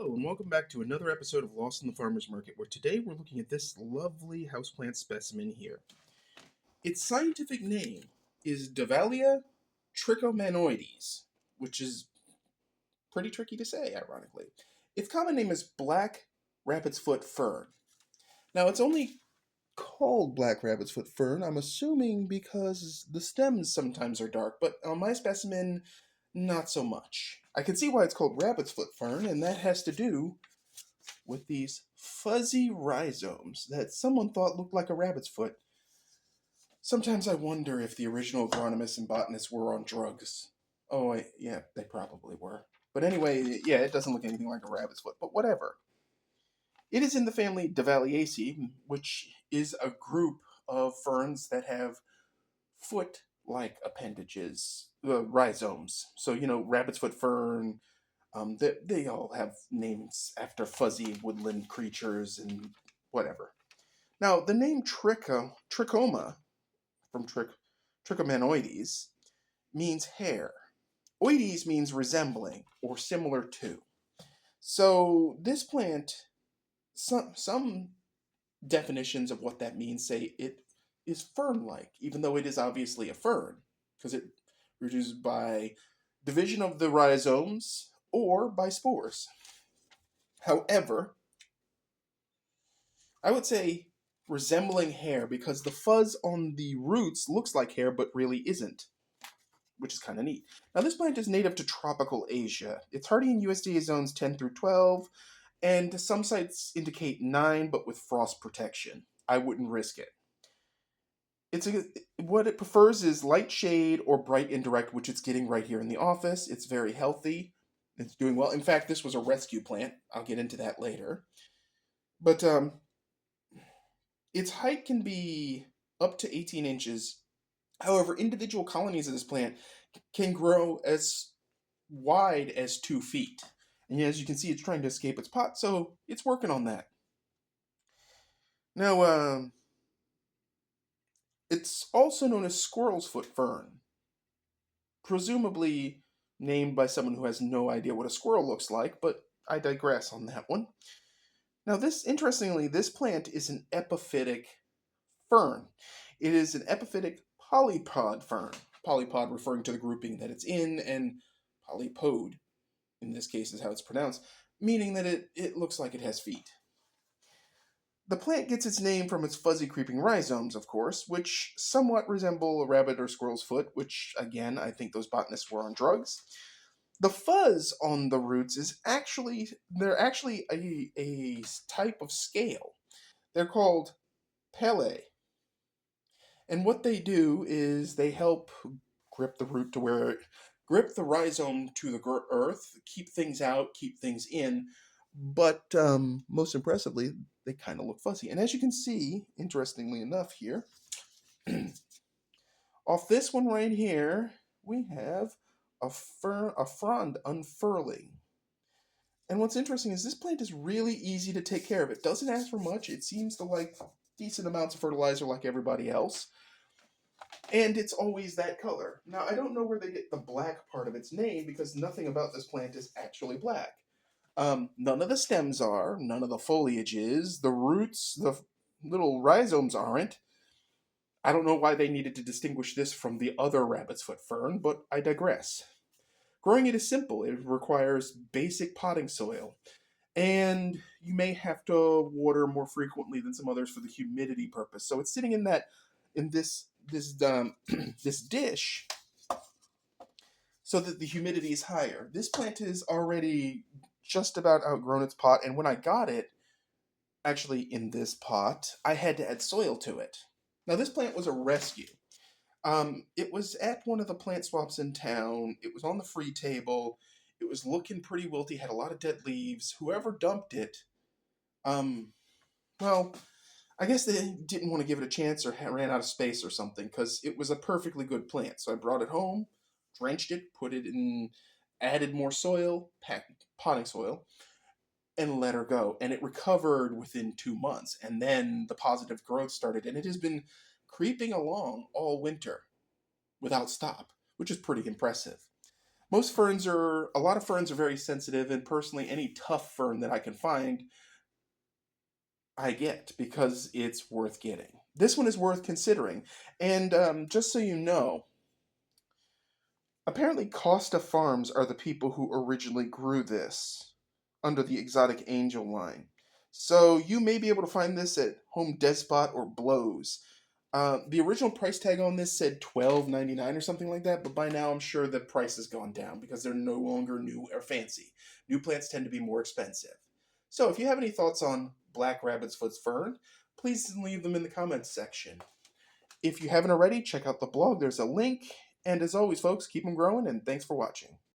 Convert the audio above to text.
Hello, and welcome back to another episode of Lost in the Farmer's Market, where today we're looking at this lovely houseplant specimen here. Its scientific name is Davallia trichomanoides, which is pretty tricky to say, ironically. Its common name is Black Rabbit's Foot Fern. Now, it's only called Black Rabbit's Foot Fern, I'm assuming because the stems sometimes are dark, but on my specimen, not so much. I can see why it's called Rabbit's Foot Fern, and that has to do with these fuzzy rhizomes that someone thought looked like a rabbit's foot. Sometimes I wonder if the original agronomists and botanists were on drugs. Yeah, they probably were. But anyway, yeah, it doesn't look anything like a rabbit's foot, but whatever. It is in the family Davalliaceae, which is a group of ferns that have foot-like appendages, rhizomes. So, rabbit's foot fern. They all have names after fuzzy woodland creatures and whatever. Now, the name trichoma, from trichomanoides, means hair. Oides means resembling or similar to. So this plant, some definitions of what that means say it is fern-like, even though it is obviously a fern, because it reduces by division of the rhizomes or by spores. However, I would say resembling hair because the fuzz on the roots looks like hair but really isn't, which is kind of neat. Now, this plant is native to tropical Asia. It's hardy in USDA zones 10 through 12, and some sites indicate 9, but with frost protection. I wouldn't risk it. What it prefers is light shade or bright indirect, which it's getting right here in the office. It's very healthy. It's doing well. In fact, this was a rescue plant. I'll get into that later. But its height can be up to 18 inches. However, individual colonies of this plant can grow as wide as 2 feet. And as you can see, it's trying to escape its pot, so it's working on that. Now, it's also known as squirrel's foot fern, presumably named by someone who has no idea what a squirrel looks like, but I digress on that one. Now, interestingly, this plant is an epiphytic fern. It is an epiphytic polypod fern. Polypod referring to the grouping that it's in, and polypode, in this case, is how it's pronounced, meaning that it looks like it has feet. The plant gets its name from its fuzzy creeping rhizomes, of course, which somewhat resemble a rabbit or squirrel's foot, which, again, I think those botanists were on drugs. The fuzz on the roots they're actually a type of scale. They're called pele. And what they do is they help grip the root to grip the rhizome to the earth, keep things out, keep things in. But most impressively, they kind of look fuzzy. And as you can see, interestingly enough here, off this one right here, we have a frond unfurling. And what's interesting is this plant is really easy to take care of. It doesn't ask for much. It seems to like decent amounts of fertilizer like everybody else. And it's always that color. Now, I don't know where they get the black part of its name because nothing about this plant is actually black. None of the stems are, none of the foliage is, the roots, the little rhizomes aren't. I don't know why they needed to distinguish this from the other rabbit's foot fern, but I digress. Growing it is simple. It requires basic potting soil, and you may have to water more frequently than some others for the humidity purpose. So it's sitting in this this dish so that the humidity is higher. This plant is already just about outgrown its pot, and when I got it, actually in this pot, I had to add soil to it. Now, this plant was a rescue. It was at one of the plant swaps in town. It was on the free table. It was looking pretty wilty, had a lot of dead leaves. Whoever dumped it, well, I guess they didn't want to give it a chance or ran out of space or something, because it was a perfectly good plant. So I brought it home, drenched it, put it in, added more soil, potting soil, and let her go. And it recovered within 2 months. And then the positive growth started. And it has been creeping along all winter without stop, which is pretty impressive. A lot of ferns are very sensitive, and personally, any tough fern that I can find, I get because it's worth getting. This one is worth considering. And just so you know, apparently Costa Farms are the people who originally grew this under the exotic angel line. So you may be able to find this at Home Depot or Blows. The original price tag on this said $12.99 or something like that, but by now I'm sure the price has gone down because they're no longer new or fancy. New plants tend to be more expensive. So if you have any thoughts on Black Rabbit's Foot Fern, please leave them in the comments section. If you haven't already, check out the blog. There's a link. And as always, folks, keep them growing, and thanks for watching.